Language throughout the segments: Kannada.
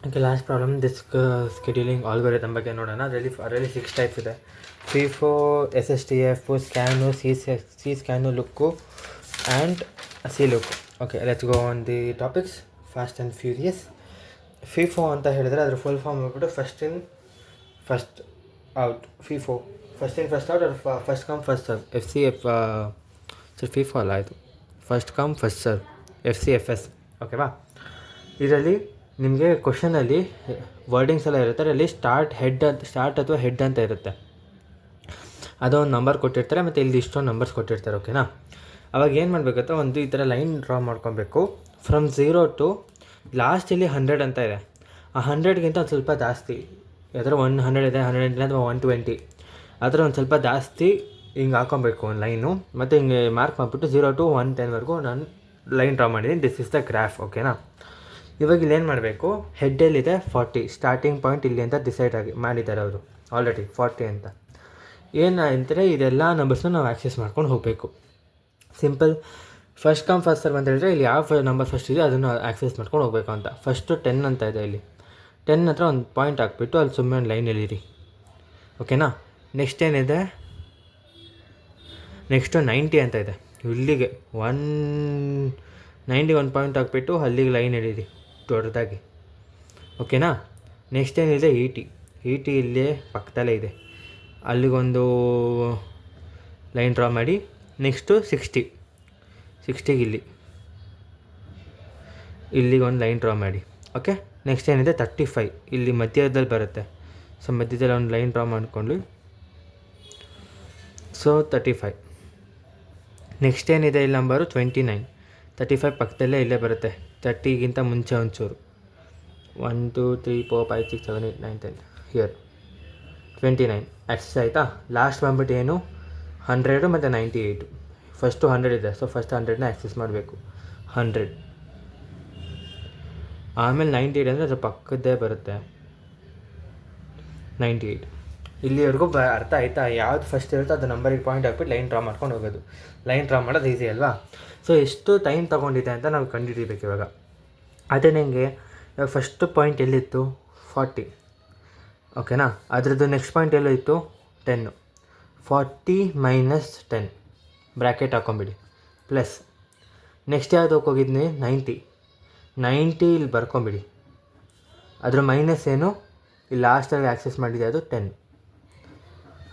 Okay, last problem disk scheduling algorithm ಬಗ್ಗೆ ನೋಡೋಣ. ಅದರಲ್ಲಿ 6 ಟೈಪ್ಸ್ ಇದೆ. FIFO, SSTF, scan, C scan, look and C look. Okay, let's go on the topics fast and furious. FIFO ಅಂತ ಹೇಳಿದ್ರೆ ಅದ್ರ ಫುಲ್ ಫಾರ್ಮ್ ಹೋಗ್ಬಿಟ್ಟು first in first out. FIFO first in first out, first come first serve. FIFO ಅಲ್ಲ, ಆಯಿತು first come first serve, FCFS. ಓಕೆವಾ? ಇದರಲ್ಲಿ ನಿಮಗೆ ಕ್ವಶನಲ್ಲಿ ವರ್ಡಿಂಗ್ಸ್ ಎಲ್ಲ ಇರುತ್ತೆ. ಅದರಲ್ಲಿ ಸ್ಟಾರ್ಟ್ ಅಥವಾ ಹೆಡ್ ಅಂತ ಇರುತ್ತೆ. ಅದೊಂದು ನಂಬರ್ ಕೊಟ್ಟಿರ್ತಾರೆ ಮತ್ತು ಇಲ್ಲಿ ಇಷ್ಟೊಂದು ನಂಬರ್ಸ್ ಕೊಟ್ಟಿರ್ತಾರೆ. ಓಕೆನಾ? ಅವಾಗ ಏನು ಮಾಡಬೇಕಂತ ಒಂದು ಈ ಥರ ಲೈನ್ ಡ್ರಾ ಮಾಡ್ಕೊಬೇಕು. ಫ್ರಮ್ 0 ಟು ಲಾಸ್ಟ್ ಇಲ್ಲಿ 100 ಅಂತ ಇದೆ. ಆ 100ಗಿಂತ ಒಂದು ಸ್ವಲ್ಪ ಜಾಸ್ತಿ, ಯಾವ್ದಾರು 100 ಇದೆ, 100 ಅಥವಾ 120, ಆ ಥರ ಒಂದು ಸ್ವಲ್ಪ ಜಾಸ್ತಿ ಹಿಂಗೆ ಹಾಕೊಬೇಕು ಒಂದು ಲೈನು. ಮತ್ತು ಹಿಂಗೆ ಮಾರ್ಕ್ ಮಾಡಿಬಿಟ್ಟು 0 ಟು 110ವರೆಗೂ ನಾನು ಲೈನ್ ಡ್ರಾ ಮಾಡಿದ್ದೀನಿ. This is the graph. ಓಕೆನಾ? ಇವಾಗ ಇಲ್ಲೇನು ಮಾಡಬೇಕು, ಹೆಡ್ಡಲ್ಲಿದೆ 40, ಸ್ಟಾರ್ಟಿಂಗ್ ಪಾಯಿಂಟ್ ಇಲ್ಲಿ ಅಂತ ಡಿಸೈಡ್ ಮಾಡಿದ್ದಾರೆ ಅವರು ಆಲ್ರೆಡಿ 40 ಅಂತ. ಏನು ಅಂದರೆ ಇದೆಲ್ಲ ನಂಬರ್ಸ್ನ ನಾವು ಆ್ಯಕ್ಸೆಸ್ ಮಾಡ್ಕೊಂಡು ಹೋಗಬೇಕು. Simple. First come first serve ಅಂತ ಹೇಳಿದ್ರೆ ಇಲ್ಲಿ ಯಾವ ನಂಬರ್ ಫಸ್ಟ್ ಇದೆ ಅದನ್ನು ಆ್ಯಕ್ಸೆಸ್ ಮಾಡ್ಕೊಂಡು ಹೋಗಬೇಕು ಅಂತ. ಫಸ್ಟು 10 ಅಂತ ಇದೆ. ಇಲ್ಲಿ 10 ಹತ್ರ ಒಂದು ಪಾಯಿಂಟ್ ಹಾಕ್ಬಿಟ್ಟು ಅಲ್ಲಿ ಸುಮ್ಮನೆ ಒಂದು ಲೈನ್ ಎಳೀರಿ. ಓಕೆನಾ? ನೆಕ್ಸ್ಟ್ ಏನಿದೆ, ನೆಕ್ಸ್ಟು 90 ಅಂತ ಇದೆ. ಇಲ್ಲಿಗೆ 190 ಒಂದು ಪಾಯಿಂಟ್ ಹಾಕ್ಬಿಟ್ಟು ಅಲ್ಲಿಗೆ ಲೈನ್ ಎಳೀರಿ ದೊಡ್ಡದಾಗಿ. ಓಕೆನಾ? ನೆಕ್ಸ್ಟ್ ಏನಿದೆ 80 ಇಲ್ಲೇ ಪಕ್ಕದಲ್ಲೇ ಇದೆ, ಅಲ್ಲಿಗೊಂದು ಲೈನ್ ಡ್ರಾ ಮಾಡಿ. ನೆಕ್ಸ್ಟು 60ಗೆ ಇಲ್ಲಿಗೊಂದು ಲೈನ್ ಡ್ರಾ ಮಾಡಿ. ಓಕೆ? ನೆಕ್ಸ್ಟ್ ಏನಿದೆ 35 ಇಲ್ಲಿ ಮಧ್ಯದಲ್ಲಿ ಬರುತ್ತೆ. ಸೊ ಮಧ್ಯದಲ್ಲಿ ಒಂದು ಲೈನ್ ಡ್ರಾ ಮಾಡಿಕೊಂಡು, ಸೊ 35. ನೆಕ್ಸ್ಟ್ ಏನಿದೆ ಇಲ್ಲಿ ನಂಬರು 29, 35 ಪಕ್ಕದಲ್ಲೇ ಇಲ್ಲೇ ಬರುತ್ತೆ. 30ಗಿಂತ ಮುಂಚೆ ಒಂಚೂರು 1 2 3 4 5 6 7 8 9 10 ಹಿಯರ್ 29 ಆ್ಯಕ್ಸೆಸ್ ಆಯಿತಾ? ಲಾಸ್ಟ್ ಬಂದ್ಬಿಟ್ಟು ಏನು 100 ಮತ್ತು 98. ಫಸ್ಟು 100 ಇದೆ, ಸೊ ಫಸ್ಟ್ 100ನ ಆ್ಯಕ್ಸೆಸ್ ಮಾಡಬೇಕು. 100 ಆಮೇಲೆ 98 ಅಂದರೆ ಅದ್ರ ಪಕ್ಕದ್ದೇ ಬರುತ್ತೆ 98. ಇಲ್ಲಿವರೆಗೂ ಅರ್ಥ ಆಯಿತಾ? ಯಾವ್ದು ಫಸ್ಟ್ ಇರುತ್ತೋ ಅದು ನಂಬರಿಗೆ ಪಾಯಿಂಟ್ ಹಾಕ್ಬಿಟ್ಟು ಲೈನ್ ಡ್ರಾ ಮಾಡ್ಕೊಂಡು ಹೋಗೋದು. ಲೈನ್ ಡ್ರಾ ಮಾಡೋದು ಈಸಿ ಅಲ್ವಾ? ಸೊ ಎಷ್ಟು ಟೈಮ್ ತೊಗೊಂಡಿದೆ ಅಂತ ನಾವು ಕಂಡುಹಿಡಿಬೇಕು ಇವಾಗ. ಅದೇ ನನಗೆ ಇವಾಗ ಫಸ್ಟ್ ಪಾಯಿಂಟ್ ಎಲ್ಲಿತ್ತು 40. ಓಕೆನಾ? ಅದರದ್ದು ನೆಕ್ಸ್ಟ್ ಪಾಯಿಂಟ್ ಎಲ್ಲೋ ಇತ್ತು 10. 40 ಮೈನಸ್ 10 ಬ್ರ್ಯಾಕೆಟ್ ಹಾಕ್ಕೊಂಬಿಡಿ, ಪ್ಲಸ್ ನೆಕ್ಸ್ಟ್ ಯಾವುದು ಹೋಗಿದ್ನಿ 90 ಇಲ್ಲಿ ಬರ್ಕೊಂಬಿಡಿ. ಅದರ ಮೈನಸ್ ಏನು ಇಲ್ಲಿ ಲಾಸ್ಟಲ್ಲಿ ಆ್ಯಕ್ಸೆಸ್ ಮಾಡಿದೆ ಅದು 10.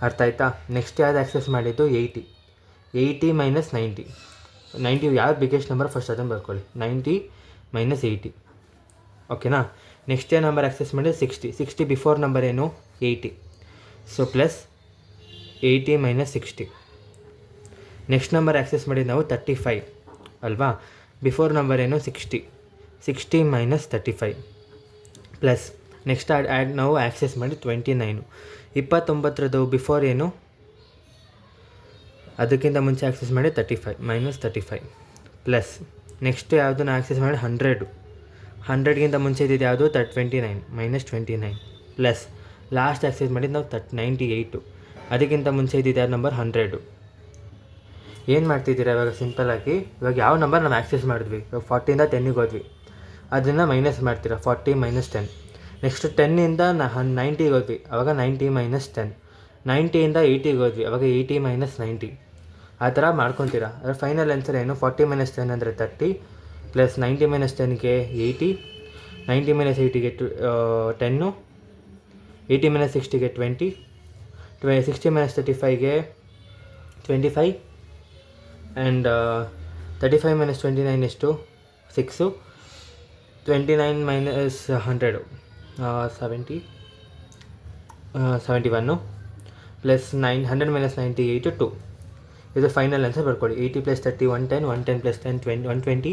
ಅರ್ಥ ಆಯ್ತಾ? ನೆಕ್ಸ್ಟ್ ಯಾವ್ದು ಆ್ಯಕ್ಸೆಸ್ ಮಾಡಿದ್ದು 80 ಮೈನಸ್ 90 ಯಾವ್ದು ಬಿಗ್ಗೆಸ್ಟ್ ನಂಬರ್ ಫಸ್ಟ್ ಅದನ್ನು ಬರ್ಕೊಳ್ಳಿ. 90 ಮೈನಸ್ 80. ಓಕೆನಾ? ನೆಕ್ಸ್ಟ್ ಏನು ನಂಬರ್ ಆ್ಯಕ್ಸೆಸ್ ಮಾಡಿದ್ದು 60 ಬಿಫೋರ್ ನಂಬರ್ ಏನು 80. So plus 80 minus 60. Next number access ಮಾಡಿದ್ದು ನಾವು 35 ಅಲ್ವಾ? ಬಿಫೋರ್ ನಂಬರ್ ಏನು 60 ಮೈನಸ್ 35 ಪ್ಲಸ್ ನೆಕ್ಸ್ಟ್ ನಾವು ಆ್ಯಕ್ಸೆಸ್ ಮಾಡಿ 29. 29ರದ್ದು ಬಿಫೋರ್ ಏನು, ಅದಕ್ಕಿಂತ ಮುಂಚೆ ಆ್ಯಕ್ಸೆಸ್ ಮಾಡಿ 35 ಮೈನಸ್ 35 ಪ್ಲಸ್ ನೆಕ್ಸ್ಟ್ ಯಾವುದನ್ನು ಆ್ಯಕ್ಸೆಸ್ ಮಾಡಿ 100ಗಿಂತ ಮುಂಚೆ ಇದ್ದಿದ್ದು ಯಾವುದು 29 ಮೈನಸ್ 29 ಪ್ಲಸ್ ಲಾಸ್ಟ್ ಆ್ಯಕ್ಸೆಸ್ ಮಾಡಿದ್ದು ನಾವು 98. ಅದಕ್ಕಿಂತ ಮುಂಚೆ ಇದ್ದಿದ್ದು ಯಾವ ನಂಬರ್ 100. ಏನು ಮಾಡ್ತಿದ್ದೀರಾ ಇವಾಗ ಸಿಂಪಲ್ಲಾಗಿ? ಇವಾಗ ಯಾವ ನಂಬರ್ ನಾವು ಆ್ಯಕ್ಸೆಸ್ ಮಾಡಿದ್ವಿ, ಇವಾಗ 40ಇಂದ 10ಗೆ ಹೋದ್ವಿ, ಅದನ್ನು ಮೈನಸ್ ಮಾಡ್ತೀರಾ 40 ಮೈನಸ್ 10. ನೆಕ್ಸ್ಟ್ 10ಇಂದ 90ಗೆ ಹೋದ್ವಿ, ಅವಾಗ 90 ಮೈನಸ್ 10. 90ಇಂದ 80ಗೆ ಹೋದ್ವಿ, ಅವಾಗ 80 ಮೈನಸ್ 90. ಆ ಥರ ಮಾಡ್ಕೊತೀರಾ. ಅದರ ಫೈನಲ್ ಆನ್ಸರ್ ಏನು 40 ಮೈನಸ್ 10 ಅಂದರೆ 30 ಪ್ಲಸ್ 90 ಮೈನಸ್ 10ಗೆ 80, 90 ಮೈನಸ್ 80ಗೆ 10, 80 ಮೈನಸ್ 60ಗೆ 20, 60 ಮೈನಸ್ 35ಗೆ 25 ಆ್ಯಂಡ್ 35 ಮೈನಸ್ 29 ಎಷ್ಟು 6, 29 ಮೈನಸ್ 100 71 ಪ್ಲಸ್ 100 ಮೈನಸ್ 98 2. ಇದು ಫೈನಲ್ ಆನ್ಸರ್ ಬರ್ಕೊಳ್ಳಿ. 80 ಪ್ಲಸ್ 30 110, 110 ಪ್ಲಸ್ 10 120,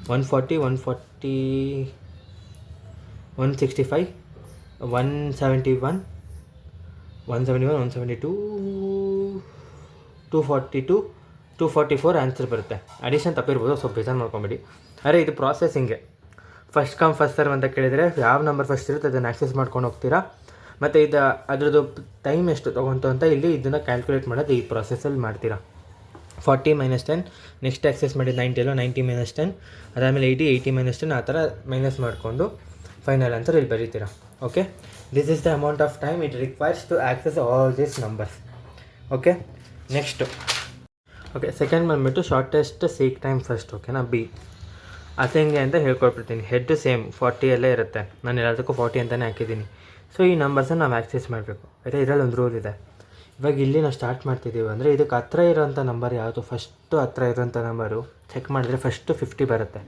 140, 165, 171, 172, 242, 244 ಆನ್ಸರ್ ಬರುತ್ತೆ. ಅಡಿಷನ್ ತಪ್ಪಿರ್ಬೋದು, ಸ್ವಲ್ಪ ಬೇಜಾರು ಮಾಡ್ಕೊಂಬಿಡಿ. ಅರೆ ಇದು ಪ್ರಾಸೆಸಿಂಗೆ ಫಸ್ಟ್ ಕಮ್ ಫಸ್ಟ್ ಸರ್ವ್ ಅಂತ ಕೇಳಿದರೆ ಯಾವ ನಂಬರ್ ಫಸ್ಟ್ ಇರುತ್ತೆ ಅದನ್ನು ಆ್ಯಕ್ಸೆಸ್ ಮಾಡ್ಕೊಂಡು ಹೋಗ್ತೀರಾ. ಮತ್ತು ಅದರದ್ದು ಟೈಮ್ ಎಷ್ಟು ತೊಗೊಂತು ಅಂತ ಇಲ್ಲಿ ಇದನ್ನು ಕ್ಯಾಲ್ಕುಲೇಟ್ ಮಾಡೋದು ಈ ಪ್ರಾಸೆಸಲ್ಲಿ ಮಾಡ್ತೀರಾ. 40 ಮೈನಸ್ 10, ನೆಕ್ಸ್ಟ್ ಆ್ಯಕ್ಸೆಸ್ ಮಾಡಿದ್ದು 90 ಮೈನಸ್ 10, ಅದಾದಮೇಲೆ 80 ಮೈನಸ್ 10, ಆ ಥರ ಮೈನಸ್ ಮಾಡಿಕೊಂಡು ಫೈನಲ್ ಆನ್ಸರ್ ಇಲ್ಲಿ ಬರೀತೀರಾ. Okay, this is the amount of time it requires to access all these numbers. Okay, next okay second ಬಂದುಬಿಟ್ಟು ಶಾರ್ಟೆಸ್ಟ್ ಸೀಕ್ ಟೈಮ್ ಫಸ್ಟ್. ಓಕೆನಾ, ಬಿ. ಅದು ಹೆಂಗೆ ಅಂತ ಹೇಳ್ಕೊಟ್ಬಿಡ್ತೀನಿ. ಹೆಡ್ ಸೇಮ್ 40 ಅಲ್ಲೇ ಇರುತ್ತೆ, ನಾನು ಎಲ್ಲದಕ್ಕೂ 40 ಅಂತಲೇ ಹಾಕಿದ್ದೀನಿ. ಸೊ ಈ ನಂಬರ್ಸನ್ನು ನಾವು ಆಕ್ಸೆಸ್ ಮಾಡಬೇಕು ಆಯಿತಾ. ಇದರಲ್ಲಿ ಒಂದು ರೂಲ್ ಇದೆ. ಇವಾಗ ಇಲ್ಲಿ ನಾವು ಸ್ಟಾರ್ಟ್ ಮಾಡ್ತಿದ್ದೀವಿ ಅಂದರೆ ಇದಕ್ಕೆ ಹತ್ರ ಇರೋಂಥ ನಂಬರ್ ಯಾವುದು, ಫಸ್ಟು ಹತ್ರ ಇರೋಂಥ ನಂಬರು ಚೆಕ್ ಮಾಡಿದ್ರೆ ಫಸ್ಟು 50 ಬರುತ್ತೆ.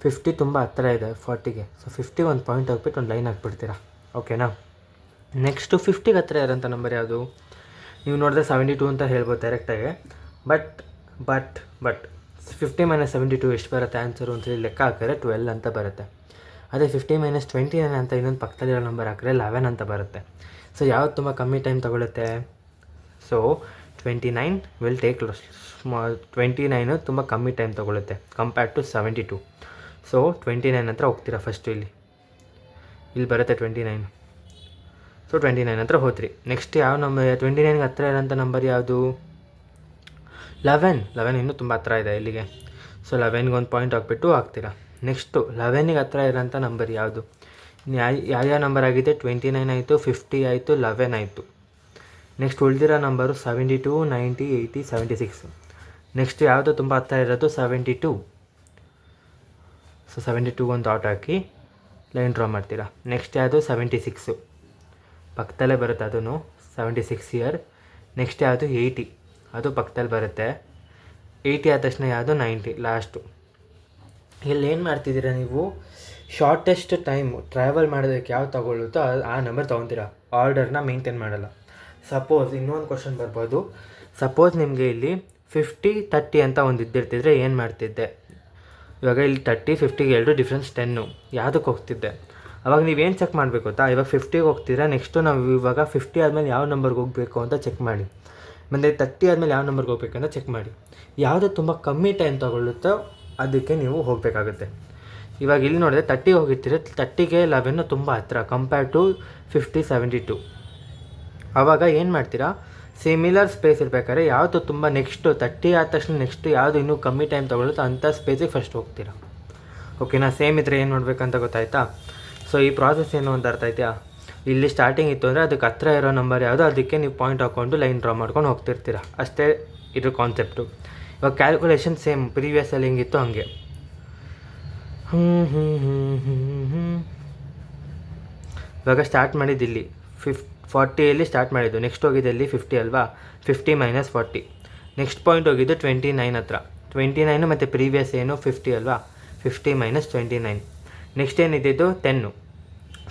50 ತುಂಬ ಹತ್ತಿರ ಇದೆ 40ಗೆ. ಸೊ 50 ಒಂದು ಪಾಯಿಂಟ್ ಹಾಕ್ಬಿಟ್ಟು ಒಂದು ಲೈನ್ ಹಾಕ್ಬಿಡ್ತೀರಾ. ಓಕೆನಾ, ನೆಕ್ಸ್ಟು 50ಗೆ ಹತ್ತಿರ ಇರೋಂಥ ನಂಬರ್ ಯಾವುದು, ನೀವು ನೋಡಿದ್ರೆ 72 ಅಂತ ಹೇಳ್ಬೋದು ಡೈರೆಕ್ಟಾಗಿ. ಬಟ್ 50 - 72 ಎಷ್ಟು ಬರುತ್ತೆ ಆನ್ಸರು ಅಂತೇಳಿ ಲೆಕ್ಕ ಹಾಕಿದ್ರೆ 12 ಅಂತ ಬರುತ್ತೆ. ಅದೇ 50 - 29 ಅಂತ ಇನ್ನೊಂದು ಪಕ್ಕದಲ್ಲಿರೋ ನಂಬರ್ ಹಾಕಿದ್ರೆ 11 ಅಂತ ಬರುತ್ತೆ. ಸೊ ಯಾವುದು ತುಂಬ ಕಮ್ಮಿ ಟೈಮ್ ತೊಗೊಳುತ್ತೆ, ಸೊ 29 ವಿಲ್ ಟೇಕ್ 29 ತುಂಬ ಕಮ್ಮಿ ಟೈಮ್ ತೊಗೊಳುತ್ತೆ ಕಂಪೇರ್ಡ್ ಟು 72. ಸೊ 29 ಹತ್ರ ಹೋಗ್ತೀರಾ ಫಸ್ಟು. ಇಲ್ಲಿ ಬರುತ್ತೆ 29. ಸೊ 29 ಹತ್ರ ಹೋದ್ರಿ. ನೆಕ್ಸ್ಟ್ ಯಾವ ನಂಬರ್ 29ಗೆ ಹತ್ತಿರ ಇರೋಂಥ ನಂಬರ್ ಯಾವುದು, 11 ಇನ್ನೂ ತುಂಬ ಹತ್ತಿರ ಇದೆ ಇಲ್ಲಿಗೆ. ಸೊ 11ಗೆ ಒಂದು ಪಾಯಿಂಟ್ ಹಾಕ್ಬಿಟ್ಟು ಹಾಕ್ತೀರಾ. ನೆಕ್ಸ್ಟು 11ಗೆ ಹತ್ತಿರ ಇರೋಂಥ ನಂಬರ್ ಯಾವುದು, ಯಾವ್ಯಾವ ನಂಬರ್ ಆಗಿದೆ, 29 ಆಯಿತು, 50 ಆಯಿತು, 11 ಆಯಿತು. ನೆಕ್ಸ್ಟ್ ಉಳಿದಿರೋ ನಂಬರು 72, 90, 80, 76. ನೆಕ್ಸ್ಟ್ ಯಾವುದು ತುಂಬ ಹತ್ತಿರ ಇರೋದು 72. ಸೊ 72 ಒಂದು ಡಾಟ್ ಹಾಕಿ ಲೈನ್ ಡ್ರಾ ಮಾಡ್ತೀರಾ. ನೆಕ್ಸ್ಟ್ ಯಾವುದು 76 ಪಕ್ಕದಲ್ಲೇ ಬರುತ್ತೆ, ಅದೂ 76 ಇಯರ್. ನೆಕ್ಸ್ಟ್ ಯಾವುದು 80, ಅದು ಪಕ್ಕದಲ್ಲಿ ಬರುತ್ತೆ. 80 ಆದ ತಕ್ಷಣ ಯಾವುದು 90 ಲಾಸ್ಟು. ಇಲ್ಲಿ ಏನು ಮಾಡ್ತಿದ್ದೀರಾ ನೀವು, ಶಾರ್ಟೆಸ್ಟ್ ಟೈಮು ಟ್ರಾವೆಲ್ ಮಾಡೋದಕ್ಕೆ ಯಾವ್ದು ತೊಗೊಳ್ಳುತ್ತೋ ಆ ನಂಬರ್ ತೊಗೊತೀರಾ, ಆರ್ಡರ್ನ ಮೇಂಟೈನ್ ಮಾಡಲ್ಲ. ಸಪೋಸ್ ಇನ್ನೊಂದು ಕ್ವಶನ್ ಬರ್ಬೋದು. ಸಪೋಸ್ ನಿಮಗೆ ಇಲ್ಲಿ 50, 30 ಅಂತ ಒಂದು ಇದ್ದಿರ್ತಿದ್ರೆ ಏನು ಮಾಡ್ತಿದ್ದೆ, ಇವಾಗ ಇಲ್ಲಿ 30, 50ಗೆ ಎರಡು ಡಿಫ್ರೆನ್ಸ್ 10 ಯಾವುದಕ್ಕೆ ಹೋಗ್ತಿದ್ದೆ. ಅವಾಗ ನೀವೇನು ಚೆಕ್ ಮಾಡಬೇಕು ಗೊತ್ತಾ, ಇವಾಗ 50ಗೆ ಹೋಗ್ತೀರಾ, ನೆಕ್ಸ್ಟು ನಾವು ಇವಾಗ 50 ಆದಮೇಲೆ ಯಾವ ನಂಬರ್ಗೆ ಹೋಗಬೇಕು ಅಂತ ಚೆಕ್ ಮಾಡಿ, ಮತ್ತು 30 ಆದಮೇಲೆ ಯಾವ ನಂಬರ್ಗೆ ಹೋಗ್ಬೇಕಂತ ಚೆಕ್ ಮಾಡಿ. ಯಾವುದು ತುಂಬ ಕಮ್ಮಿ ಟೈಮ್ ತೊಗೊಳ್ಳುತ್ತೋ ಅದಕ್ಕೆ ನೀವು ಹೋಗಬೇಕಾಗುತ್ತೆ. ಇವಾಗ ಇಲ್ಲಿ ನೋಡಿದ್ರೆ 30 ಹೋಗಿರ್ತೀರ, 30ಗೆ 11 ತುಂಬ ಹತ್ತಿರ ಕಂಪೇರ್ ಟು 50, 72. ಆವಾಗ ಏನು ಮಾಡ್ತೀರಾ, ಸಿಮಿಲರ್ ಸ್ಪೇಸ್ ಇರಬೇಕಾದ್ರೆ ಯಾವುದು ತುಂಬ ನೆಕ್ಸ್ಟು 30 ಆದ ತಕ್ಷಣ ನೆಕ್ಸ್ಟು ಯಾವುದು ಇನ್ನೂ ಕಮ್ಮಿ ಟೈಮ್ ತೊಗೊಳುತ್ತೋ ಅಂಥ ಸ್ಪೇಸಿಗೆ ಫಸ್ಟ್ ಹೋಗ್ತೀರಾ. ಓಕೆನಾ, ಸೇಮ್ ಇದ್ದರೆ ಏನು ಮಾಡಬೇಕಂತ ಗೊತ್ತಾಯ್ತಾ. ಸೊ ಈ ಪ್ರಾಸೆಸ್ ಏನು ಅಂತ ಅರ್ಥ ಆಯ್ತಾ. ಇಲ್ಲಿ ಸ್ಟಾರ್ಟಿಂಗ್ ಇತ್ತು ಅಂದರೆ ಅದಕ್ಕೆ ಹತ್ತಿರ ಇರೋ ನಂಬರ್ ಯಾವುದು ಅದಕ್ಕೆ ನೀವು ಪಾಯಿಂಟ್ ಹಾಕ್ಕೊಂಡು ಲೈನ್ ಡ್ರಾ ಮಾಡ್ಕೊಂಡು ಹೋಗ್ತಿರ್ತೀರ, ಅಷ್ಟೇ ಇದ್ರ ಕಾನ್ಸೆಪ್ಟು. ಇವಾಗ ಕ್ಯಾಲ್ಕುಲೇಷನ್ ಸೇಮ್ ಪ್ರೀವಿಯಸ್ಸಲ್ಲಿ ಹೆಂಗಿತ್ತು ಹಾಗೆ. ಇವಾಗ ಸ್ಟಾರ್ಟ್ ಮಾಡಿದ್ದು ಇಲ್ಲಿ 40ಯಲ್ಲಿ ಸ್ಟಾರ್ಟ್ ಮಾಡಿದ್ದು, ನೆಕ್ಸ್ಟ್ ಹೋಗಿದ್ದು ಇಲ್ಲಿ 50 ಅಲ್ವಾ, 50 - 40. ನೆಕ್ಸ್ಟ್ ಪಾಯಿಂಟ್ ಹೋಗಿದ್ದು 29 ಹತ್ರ, 29 ಮತ್ತು ಪ್ರೀವಿಯಸ್ ಏನು 50 ಅಲ್ವಾ, 50 - 29. ನೆಕ್ಸ್ಟ್ ಏನಿದ್ದು 10,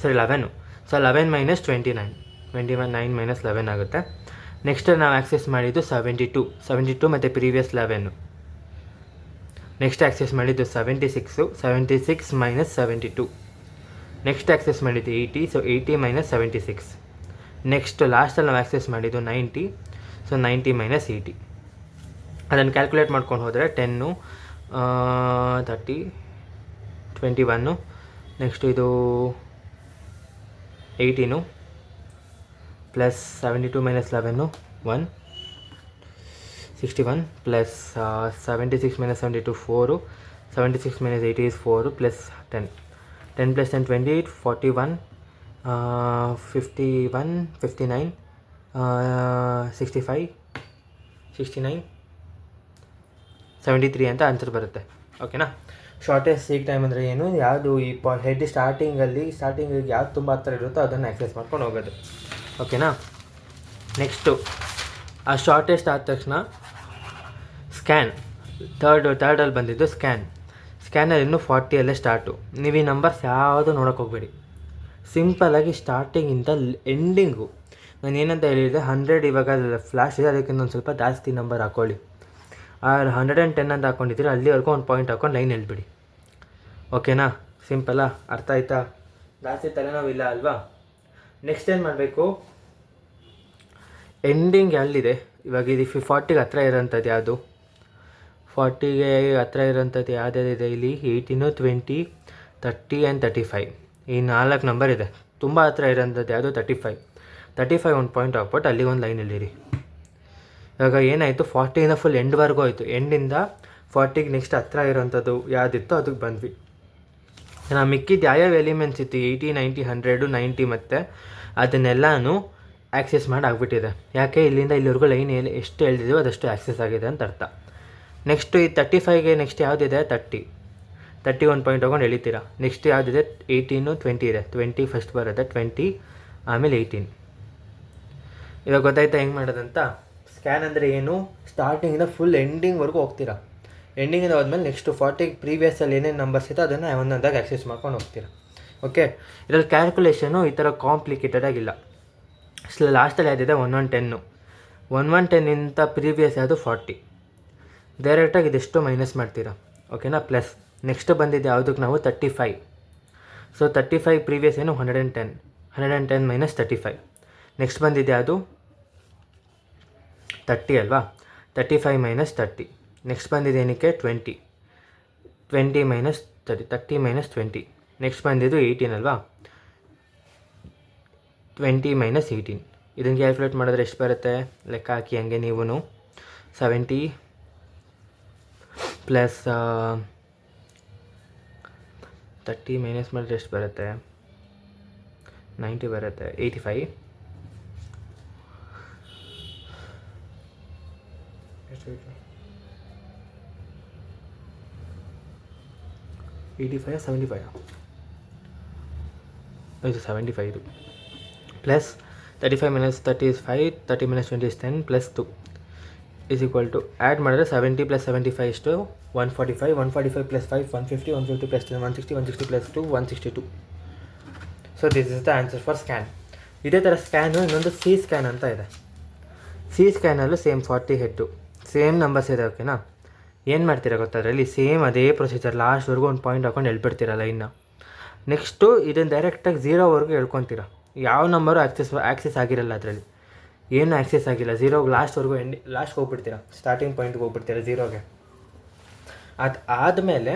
ಸರಿ 11. ಸೊ 11 - 29, 9 - 11 ಆಗುತ್ತೆ. ನೆಕ್ಸ್ಟ್ ನಾವು ಆಕ್ಸೆಸ್ ಮಾಡಿದ್ದು 72 ಮತ್ತು ಪ್ರೀವಿಯಸ್ 11. ನೆಕ್ಸ್ಟ್ ಆಕ್ಸೆಸ್ ಮಾಡಿದ್ದು 76 - 72. ನೆಕ್ಸ್ಟ್ ಆಕ್ಸೆಸ್ ಮಾಡಿದ್ದು 80, ಸೊ 80 - 76. ನೆಕ್ಸ್ಟ್ ಲಾಸ್ಟಲ್ಲಿ ನಾವು ಆಕ್ಸೆಸ್ ಮಾಡಿದ್ದು 90, ಸೊ 90 - 80. ಅದನ್ನು ಕ್ಯಾಲ್ಕುಲೇಟ್ ಮಾಡ್ಕೊಂಡು ಹೋದರೆ 10, 30, 21. ನೆಕ್ಸ್ಟ್ ಇದು 18 ಪ್ಲಸ್ 72 - 11 1, 61 ಪ್ಲಸ್ 76 - 72 4, 76 - 80 is 4 ಪ್ಲಸ್ 10 + 10 28, 41, 51, 59, 65, 69, 73 ಅಂತ ಆನ್ಸರ್ ಬರುತ್ತೆ. ಓಕೆನಾ, ಶಾರ್ಟೆಸ್ಟ್ ಸೀಕ್ ಟೈಮ್ ಅಂದರೆ ಏನು, ಯಾವುದು ಈ ಹೆಡ್ ಸ್ಟಾರ್ಟಿಂಗಿಗೆ ಯಾವುದು ತುಂಬ ಹತ್ತಿರ ಇರುತ್ತೋ ಅದನ್ನು ಆಕ್ಸೆಸ್ ಮಾಡ್ಕೊಂಡು ಹೋಗೋದು. ಓಕೆನಾ, ನೆಕ್ಸ್ಟು ಆ ಶಾರ್ಟೆಸ್ಟ್ ಆದ ತಕ್ಷಣ ಸ್ಕ್ಯಾನ್, ಥರ್ಡಲ್ಲಿ ಬಂದಿದ್ದು ಸ್ಕ್ಯಾನಲ್ಲಿ ಇನ್ನೂ 40ಯಲ್ಲೇ ಸ್ಟಾರ್ಟು. ನೀವು ಈ ನಂಬರ್ಸ್ ಯಾವುದು ನೋಡೋಕೆ ಹೋಗಬೇಡಿ, ಸಿಂಪಲ್ಲಾಗಿ ಸ್ಟಾರ್ಟಿಂಗಿಂದ ಎಂಡಿಂಗು. ನಾನು ಏನಂತ ಹೇಳಿದೆ, 100 ಇವಾಗ ಫ್ಲ್ಯಾಶ್ ಇದೆ, ಅದಕ್ಕಿಂತ ಒಂದು ಸ್ವಲ್ಪ ಜಾಸ್ತಿ ನಂಬರ್ ಹಾಕ್ಕೊಳ್ಳಿ. 110 ಅಂತ ಹಾಕ್ಕೊಂಡಿದ್ದೀರಿ, ಅಲ್ಲಿವರೆಗೂ ಒಂದು ಪಾಯಿಂಟ್ ಹಾಕ್ಕೊಂಡು ಲೈನ್ ಹೇಳ್ಬಿಡಿ. ಓಕೆನಾ, ಸಿಂಪಲ್ಲಾ, ಅರ್ಥ ಆಯ್ತಾ, ಜಾಸ್ತಿ ತಲೆನೋವಿಲ್ಲ ಅಲ್ವಾ. ನೆಕ್ಸ್ಟ್ ಏನು ಮಾಡಬೇಕು, ಎಂಡಿಂಗ್ ಎಲ್ಲಿದೆ, ಇವಾಗ ಇದು 40ಗೆ ಹತ್ತಿರ ಇರೋಂಥದ್ದು ಯಾವುದು, 40ಗೆ ಹತ್ತಿರ ಇರೋಂಥದ್ದು ಯಾವುದಿದೆ ಇಲ್ಲಿ, 18, 20, 30 ಆ್ಯಂಡ್ 35. ಈ 4 ನಂಬರ್ ಇದೆ. ತುಂಬ ಹತ್ತಿರ ಇರೋಂಥದ್ದು ಯಾವುದು 35 ಒಂದು ಪಾಯಿಂಟ್ ಹಾಕ್ಬಿಟ್ಟು ಅಲ್ಲಿಗೆ ಒಂದು ಲೈನ್ ಎಳೀರಿ. ಇವಾಗ ಏನಾಯಿತು, 40ಇಂದ ಫುಲ್ ಎಂಡ್ವರೆಗೂ ಆಯಿತು. ಎಂಡಿಂದ 40ಗೆ ನೆಕ್ಸ್ಟ್ ಹತ್ತಿರ ಇರೋಂಥದ್ದು ಯಾವುದಿತ್ತೋ ಅದಕ್ಕೆ ಬಂದ್ವಿ. ನಾನು ಮಿಕ್ಕಿದ್ದು ಯಾವ್ಯಾವ ಎಲಿಮೆಂಟ್ಸ್ ಇತ್ತು 80 90 100 90 ಮತ್ತು ಅದನ್ನೆಲ್ಲನೂ ಆ್ಯಕ್ಸೆಸ್ ಮಾಡಿ ಆಗಿಬಿಟ್ಟಿದೆ. ಯಾಕೆ ಇಲ್ಲಿಂದ ಇಲ್ಲಿವರೆಗೂ ಲೈನ್ ಎಷ್ಟು ಎಳ್ದಿದೆಯೋ ಅದಷ್ಟು ಆ್ಯಕ್ಸೆಸ್ ಆಗಿದೆ ಅಂತ ಅರ್ಥ. ನೆಕ್ಸ್ಟು ಈ 35ಗೆ ನೆಕ್ಸ್ಟ್ ಯಾವುದಿದೆ 30 1 ಪಾಯಿಂಟ್ ತೊಗೊಂಡು ಎಳಿತೀರಾ. ನೆಕ್ಸ್ಟ್ ಯಾವುದಿದೆ 18 20 ಇದೆ. 20 ಫಸ್ಟ್ ಬರುತ್ತೆ, 20 ಆಮೇಲೆ 18. ಇವಾಗ ಗೊತ್ತಾಯ್ತಾ ಹೆಂಗೆ ಮಾಡೋದಂತ. ಸ್ಕ್ಯಾನ್ ಅಂದರೆ ಏನು, ಸ್ಟಾರ್ಟಿಂಗಿಂದ ಫುಲ್ ಎಂಡಿಂಗ್ವರೆಗೂ ಹೋಗ್ತೀರಾ. ಎಂಡಿಂಗಿಂದ ಹೋದ್ಮೇಲೆ ನೆಕ್ಸ್ಟ್ 40 ಪ್ರೀವಿಯಸಲ್ಲಿ ಏನೇನು ನಂಬರ್ಸ್ ಇತ್ತು ಅದನ್ನು ಒಂದೊಂದಾಗಿ ಆಕ್ಸೆಸ್ ಮಾಡ್ಕೊಂಡು ಹೋಗ್ತೀರಾ. ಓಕೆ, ಇದರಲ್ಲಿ ಕ್ಯಾಲ್ಕುಲೇಷನು ಈ ಥರ ಕಾಂಪ್ಲಿಕೇಟೆಡ್ ಆಗಿಲ್ಲ. ಲಾಸ್ಟಲ್ಲಿ ಯಾವುದಿದೆ 110 110ಇಂತ ಪ್ರೀವಿಯಸ್ ಯಾವುದು 40. ಡೈರೆಕ್ಟಾಗಿ ಇದೆಷ್ಟು ಮೈನಸ್ ಮಾಡ್ತೀರಾ. ಓಕೆನಾ. ಪ್ಲಸ್ ನೆಕ್ಸ್ಟ್ ಬಂದಿದ್ದು ಯಾವುದಕ್ಕೆ ನಾವು 35. ಸೊ 35 ಪ್ರೀವಿಯಸ್ ಏನು 110 ಮೈನಸ್ 35. ನೆಕ್ಸ್ಟ್ ಬಂದಿದ್ದು ಯಾವುದು 30 ಅಲ್ವಾ. 35 ಮೈನಸ್ 30. ನೆಕ್ಸ್ಟ್ ಬಂದಿದ್ದು ಏನಕ್ಕೆ 20 ಮೈನಸ್ 30 ಮೈನಸ್ 20. ನೆಕ್ಸ್ಟ್ ಬಂದಿದ್ದು 18 ಅಲ್ವಾ. 20 ಮೈನಸ್ 18. ಇದನ್ನು ಕ್ಯಾಲ್ಕುಲೇಟ್ ಮಾಡಿದ್ರೆ ಎಷ್ಟು ಬರುತ್ತೆ ಲೆಕ್ಕ ಹಾಕಿ ಹಂಗೆ ನೀವು. 70 ಪ್ಲಸ್ 30 ಮೈನಸ್ ಮಾಡಿದ್ರೆ ಎಷ್ಟು ಬರುತ್ತೆ 90 ಬರುತ್ತೆ. 85 85 75 ಇದು 75 ಇದು. Plus 35 minus 30 is 5, 30 minus 20 is 10 plus 2 is equal to add ಮಾಡಿದ್ರೆ 70 ಪ್ಲಸ್ 75 ಇಷ್ಟು 145, 145 plus 5 150, 150 plus 10 160, 160 plus 2 162. So this is the answer for scan. ಇದೇ ಥರ ಸ್ಕ್ಯಾನು ಇನ್ನೊಂದು ಸಿ ಸ್ಕ್ಯಾನ್ ಅಂತ ಇದೆ. ಸಿ ಸ್ಕ್ಯಾನಲ್ಲೂ ಸೇಮ್ 40 ಹೆಡ್ಡು ಸೇಮ್ ನಂಬರ್ಸ್ ಇದೆ. ಓಕೆನಾ. ಏನು ಮಾಡ್ತೀರಾ ಗೊತ್ತಾ, ಅದರಲ್ಲಿ ಸೇಮ್ ಅದೇ ಪ್ರೊಸೀಜರ್ ಲಾಸ್ಟ್ವರೆಗೂ ಒಂದು ಪಾಯಿಂಟ್ ಹಾಕೊಂಡು ಎಳ್ಬಿಡ್ತೀರ ಲೈನ್ನ. ನೆಕ್ಸ್ಟು ಇದನ್ನು ಡೈರೆಕ್ಟಾಗಿ 0ವರೆಗೂ ಹೇಳ್ಕೊತೀರಾ. ಯಾವ ನಂಬರು ಆ್ಯಕ್ಸೆಸ್ ಆಗಿರಲ್ಲ ಅದರಲ್ಲಿ, ಏನು ಆ್ಯಕ್ಸೆಸ್ ಆಗಿಲ್ಲ. 0ಗೆ ಲಾಸ್ಟ್ವರೆಗೂ ಲಾಸ್ಟ್ಗೆ ಹೋಗ್ಬಿಡ್ತೀರಾ, ಸ್ಟಾರ್ಟಿಂಗ್ ಪಾಯಿಂಟ್ಗೆ ಹೋಗ್ಬಿಡ್ತೀರಾ 0ಗೆ. ಅದು ಆದಮೇಲೆ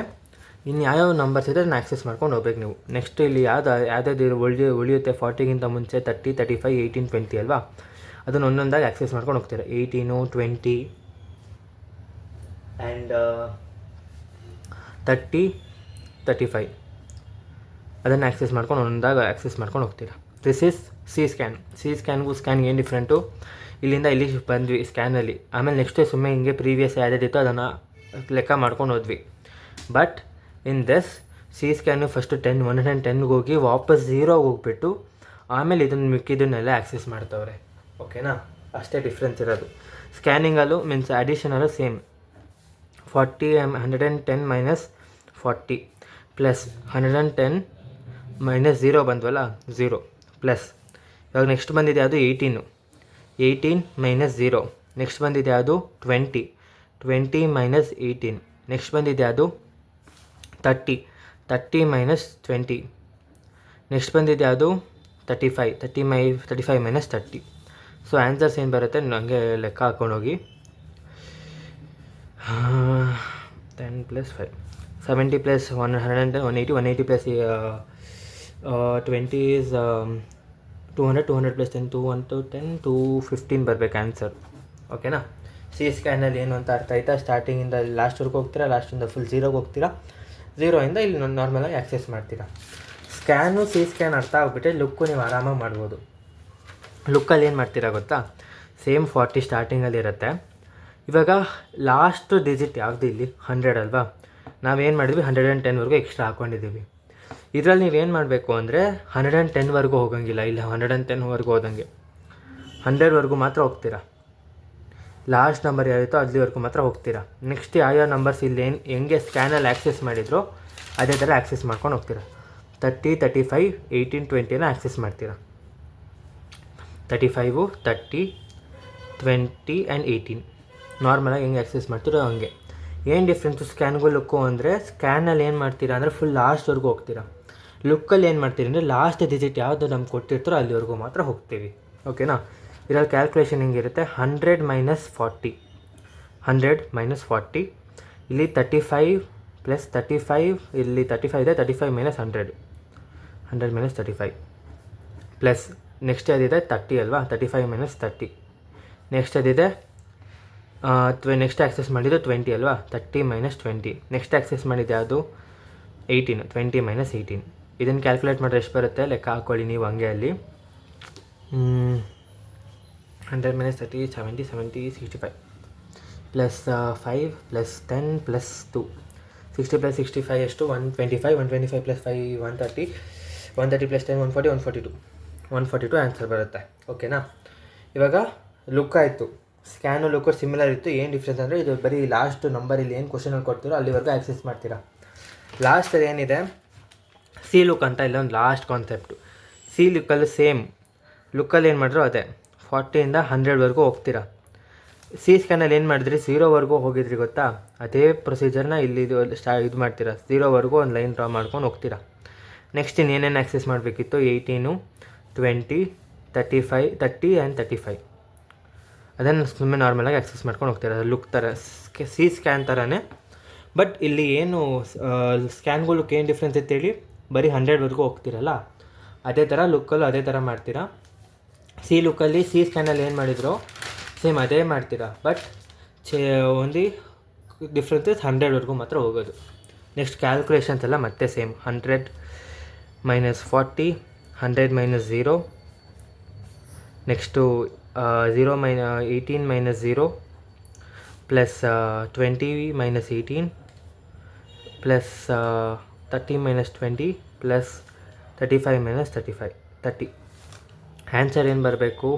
ಇನ್ನು ಯಾವ್ಯಾವ ನಂಬರ್ಸ್ ಇದೆ ಅದನ್ನ ಆ್ಯಕ್ಸೆಸ್ ಮಾಡ್ಕೊಂಡು ಹೋಗ್ಬೇಕು ನೀವು. ನೆಕ್ಸ್ಟ್ ಇಲ್ಲಿ ಯಾವುದಾದ್ರು ಉಳಿಯುತ್ತೆ 40ಗಿಂತ ಮುಂಚೆ 30 35 18 20 ಅಲ್ವಾ. ಅದನ್ನು ಒಂದೊಂದಾಗಿ ಆ್ಯಕ್ಸೆಸ್ ಮಾಡ್ಕೊಂಡು ಹೋಗ್ತೀರಾ. 18 20 ಆ್ಯಂಡ್ 30 35 ಅದನ್ನು ಆ್ಯಕ್ಸೆಸ್ ಮಾಡ್ಕೊಂಡು ಒಂದೊಂದಾಗಿ ಆ್ಯಕ್ಸೆಸ್ ಮಾಡ್ಕೊಂಡು ಹೋಗ್ತೀರಾ. This is C scan. C ಸ್ಕ್ಯಾನ್ಗೂ ಸ್ಕ್ಯಾನ್ಗೆ ಏನು ಡಿಫ್ರೆಂಟು, ಇಲ್ಲಿಂದ ಇಲ್ಲಿ ಬಂದ್ವಿ ಸ್ಕ್ಯಾನಲ್ಲಿ. ಆಮೇಲೆ ನೆಕ್ಸ್ಟ್ ಸುಮ್ಮನೆ ಹಿಂಗೆ ಪ್ರೀವಿಯಸ್ ಯಾವುದಿತ್ತು ಅದನ್ನು ಲೆಕ್ಕ ಮಾಡ್ಕೊಂಡು ಹೋದ್ವಿ. But in this C scan first 110ಗೆ ಹೋಗಿ ವಾಪಸ್ 0ಗೆ ಹೋಗ್ಬಿಟ್ಟು ಆಮೇಲೆ ಇದನ್ನು ಮಿಕ್ಕಿದ್ದನ್ನೆಲ್ಲ ಆ್ಯಕ್ಸೆಸ್ ಮಾಡ್ತವ್ರೆ. ಓಕೆನಾ. ಅಷ್ಟೇ ಡಿಫ್ರೆನ್ಸ್ ಇರೋದು. ಸ್ಕ್ಯಾನಿಂಗಲ್ಲೂ ಮೀನ್ಸ್ ಅಡಿಷನಲ್ಲೂ ಸೇಮ್ 110 ಮೈನಸ್ 40 ಪ್ಲಸ್ 110 ಮೈನಸ್ 0 ಬಂದ್ವಲ್ಲ 0 ಪ್ಲಸ್. ಇವಾಗ ನೆಕ್ಸ್ಟ್ ಬಂದಿದೆ ಯಾವುದು 18 ಮೈನಸ್ 0. ನೆಕ್ಸ್ಟ್ ಬಂದಿದೆ ಯಾವುದು 20 ಮೈನಸ್ 18. ನೆಕ್ಸ್ಟ್ ಬಂದಿದೆ ಯಾವುದು 30 ಮೈನಸ್ 20. ನೆಕ್ಸ್ಟ್ ಬಂದಿದೆ ಯಾವುದು 35 ಮೈನಸ್ 30. ಸೊ ಆನ್ಸರ್ಸ್ ಏನು ಬರುತ್ತೆ ನನಗೆ ಲೆಕ್ಕ ಹಾಕ್ಕೊಂಡೋಗಿ 10 plus 5 70 plus 110 180 plus 20 is 200 plus 10 210 215 ಬರಬೇಕು ಆನ್ಸರ್. ಓಕೆನಾ. ಸಿ ಸ್ಕ್ಯಾನಲ್ಲಿ ಏನು ಅಂತ ಅರ್ಥ ಆಯ್ತಾ. ಸ್ಟಾರ್ಟಿಂಗಿಂದ ಲಾಸ್ಟ್ವರೆಗೂ ಹೋಗ್ತೀರಾ, ಲಾಸ್ಟಿಂದ ಫುಲ್ 0ಗೆ ಹೋಗ್ತೀರಾ, 0ಇಂದ ಇಲ್ಲಿ ನಾರ್ಮಲಾಗಿ ಆ್ಯಕ್ಸೆಸ್ ಮಾಡ್ತೀರಾ. ಸ್ಕ್ಯಾನು ಸಿ ಸ್ಕ್ಯಾನ್ ಅರ್ಥ ಆಗಿಬಿಟ್ಟೆ ಲುಕ್ಕು ನೀವು ಆರಾಮಾಗಿ ಮಾಡ್ಬೋದು. ಲುಕ್ಕಲ್ಲಿ ಏನು ಮಾಡ್ತೀರಾ ಗೊತ್ತಾ, ಸೇಮ್ 40 ಸ್ಟಾರ್ಟಿಂಗಲ್ಲಿ ಇರುತ್ತೆ. ಇವಾಗ ಲಾಸ್ಟ್ ಡಿಜಿಟ್ ಯಾವುದು ಇಲ್ಲಿ 100 ಅಲ್ವಾ. ನಾವೇನು ಮಾಡಿದ್ವಿ 110ವರೆಗೂ ಎಕ್ಸ್ಟ್ರಾ ಹಾಕ್ಕೊಂಡಿದ್ದೀವಿ. ಇದರಲ್ಲಿ ನೀವೇನು ಮಾಡಬೇಕು ಅಂದರೆ 110ವರೆಗೂ ಹೋಗೋಂಗಿಲ್ಲ. ಇಲ್ಲ 110ವರೆಗೂ ಹೋದಂಗೆ 100ವರೆಗೂ ಮಾತ್ರ ಹೋಗ್ತೀರಾ. ಲಾಸ್ಟ್ ನಂಬರ್ ಯಾವಿತ್ತೋ ಅಲ್ಲಿವರೆಗೂ ಮಾತ್ರ ಹೋಗ್ತೀರಾ. ನೆಕ್ಸ್ಟ್ ಯಾವ್ಯಾವ ನಂಬರ್ಸ್ ಇಲ್ಲಿ ಹೆಂಗೆ ಸ್ಕ್ಯಾನಲ್ಲಿ ಆ್ಯಕ್ಸೆಸ್ ಮಾಡಿದ್ರು ಅದೇ ಥರ ಆ್ಯಕ್ಸೆಸ್ ಮಾಡ್ಕೊಂಡು ಹೋಗ್ತೀರಾ. 30 35 18 20ನ ಆ್ಯಕ್ಸೆಸ್ ಮಾಡ್ತೀರಾ. 35 30 20 ಆ್ಯಂಡ್ 18 ನಾರ್ಮಲಾಗಿ ಹೆಂಗೆ ಆ್ಯಕ್ಸೆಸ್ ಮಾಡ್ತೀರೋ ಹಂಗೆ. ಏನು ಡಿಫ್ರೆನ್ಸು ಸ್ಕ್ಯಾನ್ಗೂ ಲುಕ್ಕು ಅಂದರೆ, ಸ್ಕ್ಯಾನಲ್ಲಿ ಏನು ಮಾಡ್ತೀರಾ ಅಂದರೆ ಫುಲ್ ಲಾಸ್ಟ್ವರೆಗೂ ಹೋಗ್ತೀರಾ. ಲುಕ್ಕಲ್ಲಿ ಏನು ಮಾಡ್ತೀರಿ ಅಂದರೆ ಲಾಸ್ಟ್ ಡಿಜಿಟ್ ಯಾವುದು ನಮ್ಗೆ ಕೊಟ್ಟಿರ್ತಾರೋ ಅಲ್ಲಿವರೆಗೂ ಮಾತ್ರ ಹೋಗ್ತೀವಿ. ಓಕೆನಾ. ಇದರಲ್ಲಿ ಕ್ಯಾಲ್ಕುಲೇಷನ್ ಹೆಂಗಿರುತ್ತೆ 100 ಮೈನಸ್ 40 ಇಲ್ಲಿ 35 ಪ್ಲಸ್ 35 ಇಲ್ಲಿ 35 ಇದೆ, 35 ಮೈನಸ್ 100 ಮೈನಸ್ 35 ಪ್ಲಸ್ ನೆಕ್ಸ್ಟ್ ಅದಿದೆ 30 ಅಲ್ವಾ. 35 ಮೈನಸ್ 30. ನೆಕ್ಸ್ಟ್ ಅದಿದೆ ನೆಕ್ಸ್ಟ್ ಆ್ಯಕ್ಸೆಸ್ ಮಾಡಿದ್ದು 20 ಅಲ್ವಾ. 30 ಮೈನಸ್ 20. ನೆಕ್ಸ್ಟ್ ಆ್ಯಕ್ಸೆಸ್ ಮಾಡಿದ್ದು ಯಾವುದು 18 20 ಮೈನಸ್ 18. ಇದನ್ನು ಕ್ಯಾಲ್ಕುಲೇಟ್ ಮಾಡಿದ್ರೆ ಎಷ್ಟು ಬರುತ್ತೆ ಲೆಕ್ಕ ಹಾಕ್ಕೊಳ್ಳಿ ನೀವು ಹಂಗೆ ಅಲ್ಲಿ. 100 minus 30 70 70 65 plus 5 plus 10 plus 2 60 plus 65 ಎಷ್ಟು 125 125 ಪ್ಲಸ್ 5 130 130 ಪ್ಲಸ್ 10 140 142 ಆನ್ಸರ್ ಬರುತ್ತೆ. ಓಕೆನಾ. ಇವಾಗ ಲುಕ್ ಆಯಿತು, ಸ್ಕ್ಯಾನು ಲುಕ್ಕು ಸಿಮಿಲರ್ ಇತ್ತು. ಏನು ಡಿಫ್ರೆನ್ಸ್ ಅಂದರೆ ಇದು ಬರೀ ಲಾಸ್ಟ್ ನಂಬರ್ ಇಲ್ಲಿ ಏನು ಕ್ವಶನಲ್ಲಿ ಕೊಡ್ತೀರೋ ಅಲ್ಲಿವರೆಗೂ ಆ್ಯಕ್ಸೆಸ್ ಮಾಡ್ತೀರಾ. ಲಾಸ್ಟಲ್ಲಿ ಏನಿದೆ ಸಿ ಲುಕ್ ಅಂತ ಇಲ್ಲ ಒಂದು ಲಾಸ್ಟ್ ಕಾನ್ಸೆಪ್ಟು. ಸಿ ಲುಕ್ಕಲ್ಲಿ ಸೇಮ್ ಲುಕ್ಕಲ್ಲಿ ಏನು ಮಾಡಿದ್ರು ಅದೇ 40ಇಂದ 100ವರೆಗೂ ಹೋಗ್ತೀರಾ. ಸಿ ಸ್ಕ್ಯಾನಲ್ಲಿ ಏನು ಮಾಡಿದ್ರಿ 0ವರೆಗೂ ಹೋಗಿದ್ರಿ ಗೊತ್ತಾ, ಅದೇ ಪ್ರೊಸೀಜರ್ನ ಇಲ್ಲಿ ಇದು ಮಾಡ್ತೀರಾ. 0ವರೆಗೂ ಒಂದು ಲೈನ್ ಡ್ರಾ ಮಾಡ್ಕೊಂಡು ಹೋಗ್ತೀರಾ. ನೆಕ್ಸ್ಟ್ ಇನ್ನೇನೇನು ಆ್ಯಕ್ಸೆಸ್ ಮಾಡಬೇಕಿತ್ತು 18 20 35 30 ಆ್ಯಂಡ್ 35 ಅದನ್ನು ಸುಮ್ಮನೆ ನಾರ್ಮಲಾಗಿ ಆ್ಯಕ್ಸೆಸ್ ಮಾಡ್ಕೊಂಡು ಹೋಗ್ತೀರಾ. ಲುಕ್ ಥರ ಸಿ ಸ್ಕ್ಯಾನ್ ಥರನೇ, ಬಟ್ ಇಲ್ಲಿ ಏನು ಸ್ಕ್ಯಾನ್ಗಳಕ್ಕೆ ಏನು ಡಿಫ್ರೆನ್ಸ್ ಇತ್ತೇಳಿ ಬರೀ 100ವರೆಗೂ ಹೋಗ್ತೀರಲ್ಲ, ಅದೇ ಥರ ಲುಕ್ಕಲ್ಲೂ ಅದೇ ಥರ ಮಾಡ್ತೀರಾ. ಸಿ ಲುಕ್ಕಲ್ಲಿ ಸಿ ಸ್ಕ್ಯಾನಲ್ಲಿ ಏನು ಮಾಡಿದ್ರು ಸೇಮ್ ಅದೇ ಮಾಡ್ತೀರಾ, ಬಟ್ ಒಂದು ಡಿಫ್ರೆನ್ಸಸ್ 100ವರೆಗೂ ಮಾತ್ರ ಹೋಗೋದು. ನೆಕ್ಸ್ಟ್ ಕ್ಯಾಲ್ಕುಲೇಷನ್ಸ್ ಎಲ್ಲ ಮತ್ತೆ same 100 minus 40 100 minus 0 next 18 minus 0 plus 20 minus 18 plus 30 minus 20 plus 35 minus 30. Answer ಏನು ಬರಬೇಕು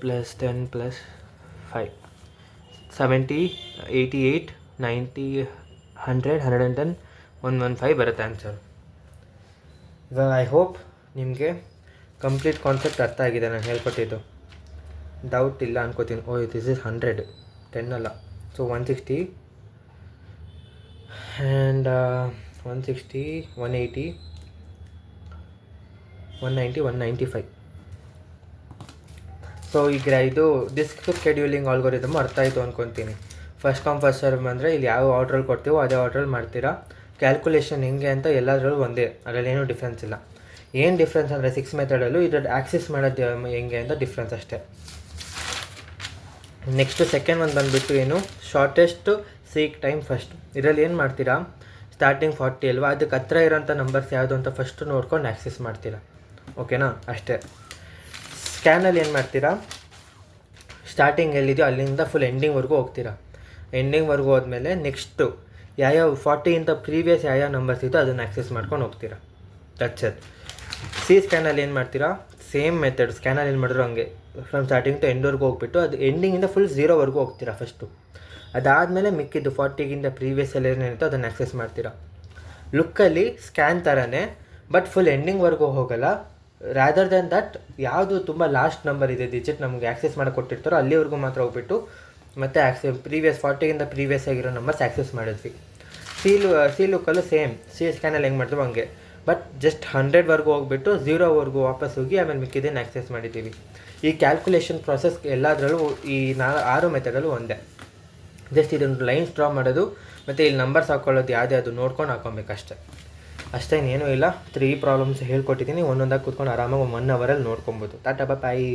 ಪ್ಲಸ್ 10 ಪ್ಲಸ್ 5 70 88 90 100 110 115 ಬರುತ್ತೆ ಆನ್ಸರ್. ಇವಾಗ ಐ ಹೋಪ್ ನಿಮಗೆ ಕಂಪ್ಲೀಟ್ ಕಾನ್ಸೆಪ್ಟ್ ಅರ್ಥ ಆಗಿದೆ ನಾನು ಹೇಳ್ಕೊಟ್ಟಿದ್ದು. ಡೌಟ್ ಇಲ್ಲ ಅನ್ಕೋತೀನಿ. ದಿಸ್ ಇಸ್ 100 10 ಅಲ್ಲ. So 160 and 160 180 190 195. ಸೊ ಈಗ ಇದು ಡಿಸ್ಕ್ ಶೆಡ್ಯೂಲಿಂಗ್ ಆಲ್ಗೋರಿದಮ್ ಅರ್ಥ ಆಯಿತು ಅಂದ್ಕೊತೀನಿ. ಫಸ್ಟ್ ಕಮ್ ಫಸ್ಟ್ ಸರ್ವ್ ಅಂದರೆ ಇಲ್ಲಿ ಯಾವ ಆರ್ಡ್ರಲ್ಲಿ ಕೊಡ್ತೀವೋ ಅದೇ ಆರ್ಡ್ರಲ್ಲಿ ಮಾಡ್ತೀರಾ. ಕ್ಯಾಲ್ಕುಲೇಷನ್ ಹೆಂಗೆ ಅಂತ ಎಲ್ಲದರಲ್ಲೂ ಒಂದೇ, ಅದರಲ್ಲೇನೂ ಡಿಫ್ರೆನ್ಸ್ ಇಲ್ಲ. ಏನು ಡಿಫ್ರೆನ್ಸ್ ಅಂದರೆ 6 ಮೆಥಡಲ್ಲೂ ಇದ್ರದ್ದು ಆ್ಯಕ್ಸೆಸ್ ಮಾಡೋದು ಹೆಂಗೆ ಅಂತ ಡಿಫ್ರೆನ್ಸ್ ಅಷ್ಟೇ. ನೆಕ್ಸ್ಟು ಸೆಕೆಂಡ್ ಒಂದು ಬಂದುಬಿಟ್ಟು ಏನು ಶಾರ್ಟೆಸ್ಟ್ ಸೀಕ್ ಟೈಮ್ ಫಸ್ಟ್. ಇದರಲ್ಲಿ ಏನು ಮಾಡ್ತೀರಾ ಸ್ಟಾರ್ಟಿಂಗ್ 40 ಅಲ್ವಾ, ಅದಕ್ಕೆ ಹತ್ರ ಇರೋಂಥ ನಂಬರ್ಸ್ ಯಾವುದು ಅಂತ ಫಸ್ಟು ನೋಡ್ಕೊಂಡು ಆ್ಯಕ್ಸೆಸ್ ಮಾಡ್ತೀರಾ. ಓಕೆನಾ, ಅಷ್ಟೇ. ಸ್ಕ್ಯಾನಲ್ಲಿ ಏನು ಮಾಡ್ತೀರಾ ಸ್ಟಾರ್ಟಿಂಗ್ ಎಲ್ಲಿದೆಯೋ ಅಲ್ಲಿಂದ ಫುಲ್ ಎಂಡಿಂಗ್ವರೆಗೂ ಹೋಗ್ತೀರಾ. ಎಂಡಿಂಗ್ವರೆಗೂ ಹೋದ್ಮೇಲೆ ನೆಕ್ಸ್ಟು ಯಾವ್ಯಾವ 40ಇಂತ ಪ್ರೀವಿಯಸ್ ಯಾವ್ಯಾವ ನಂಬರ್ಸ್ ಇದ್ದೋ ಅದನ್ನು ಆ್ಯಕ್ಸೆಸ್ ಮಾಡ್ಕೊಂಡು ಹೋಗ್ತೀರಾ. That's it. ಸಿ ಸ್ಕ್ಯಾನಲ್ಲಿ ಏನು ಮಾಡ್ತೀರಾ ಸೇಮ್ ಮೆಥಡ್. ಸ್ಕ್ಯಾನಲ್ಲಿ ಏನು ಮಾಡಿದ್ರು ಹಂಗೆ ಫ್ರಮ್ ಸ್ಟಾರ್ಟಿಂಗ್ ಟು ಎಂಡ್ವರೆಗೂ ಹೋಗ್ಬಿಟ್ಟು ಅದು ಎಂಡಿಂಗಿಂದ ಫುಲ್ 0ವರೆಗೂ ಹೋಗ್ತೀರಾ ಫಸ್ಟು. ಅದಾದಮೇಲೆ ಮಿಕ್ಕಿದ್ದು 40ಗಿಂತ ಪ್ರೀವಿಯಸ್ ಎಲ್ಲ ಏನಿರುತ್ತೋ ಅದನ್ನು ಆ್ಯಕ್ಸೆಸ್ ಮಾಡ್ತೀರಾ. ಲುಕ್ಕಲ್ಲಿ ಸ್ಕ್ಯಾನ್ ಥರನೇ, ಬಟ್ ಫುಲ್ ಎಂಡಿಂಗ್ವರೆಗೂ ಹೋಗಲ್ಲ. ರಾದರ್ ದೆನ್ ದಟ್ ಯಾವುದು ತುಂಬ ಲಾಸ್ಟ್ ನಂಬರ್ ಇದೆ ಡಿಜಿಟ್ ನಮಗೆ ಆ್ಯಕ್ಸೆಸ್ ಮಾಡಿ ಕೊಟ್ಟಿರ್ತಾರೋ ಅಲ್ಲಿವರೆಗೂ ಮಾತ್ರ ಹೋಗ್ಬಿಟ್ಟು ಮತ್ತೆ ಪ್ರೀವಿಯಸ್ 40ಗಿಂತ ಪ್ರೀವಿಯಸ್ ಆಗಿರೋ ನಂಬರ್ಸ್ ಆ್ಯಕ್ಸೆಸ್ ಮಾಡಿದ್ವಿ. ಸಿ ಲುಕ್ಕಲ್ಲೂ ಸೇಮ್ ಸಿ ಸ್ಕ್ಯಾನಲ್ಲಿ ಹೆಂಗೆ ಮಾಡ್ತೀವಿ ಹಂಗೆ, ಬಟ್ ಜಸ್ಟ್ 100ವರೆಗೂ ಹೋಗ್ಬಿಟ್ಟು 0ವರೆಗೂ ವಾಪಸ್ ಹೋಗಿ ಆಮೇಲೆ ಮಿಕ್ಕಿದ್ದೇನು ಆ್ಯಕ್ಸೆಸ್ ಮಾಡಿದ್ದೀವಿ. ಈ ಕ್ಯಾಲ್ಕುಲೇಷನ್ ಪ್ರಾಸೆಸ್ ಎಲ್ಲದರಲ್ಲೂ ಈ 6 ಮೆಥಡಲ್ಲೂ ಒಂದೇ. ಜಸ್ಟ್ ಇದೊಂದು ಲೈನ್ಸ್ ಡ್ರಾ ಮಾಡೋದು ಮತ್ತು ಇಲ್ಲಿ ನಂಬರ್ಸ್ ಹಾಕ್ಕೊಳ್ಳೋದು ಯಾವ್ದು ನೋಡ್ಕೊಂಡು ಹಾಕ್ಕೊಬೇಕಷ್ಟೆ. ಅಷ್ಟೇ, ಇನ್ನೇನೂ ಇಲ್ಲ. 3 ಪ್ರಾಬ್ಲಮ್ಸ್ ಹೇಳ್ಕೊಟ್ಟಿದ್ದೀನಿ. ಒಂದೊಂದಾಗಿ ಕೂತ್ಕೊಂಡು ಆರಾಮಾಗಿ 1 ಅವರಲ್ಲಿ ನೋಡ್ಕೊಬೋದು. ಟಾಟಾ ಬಾಯ್.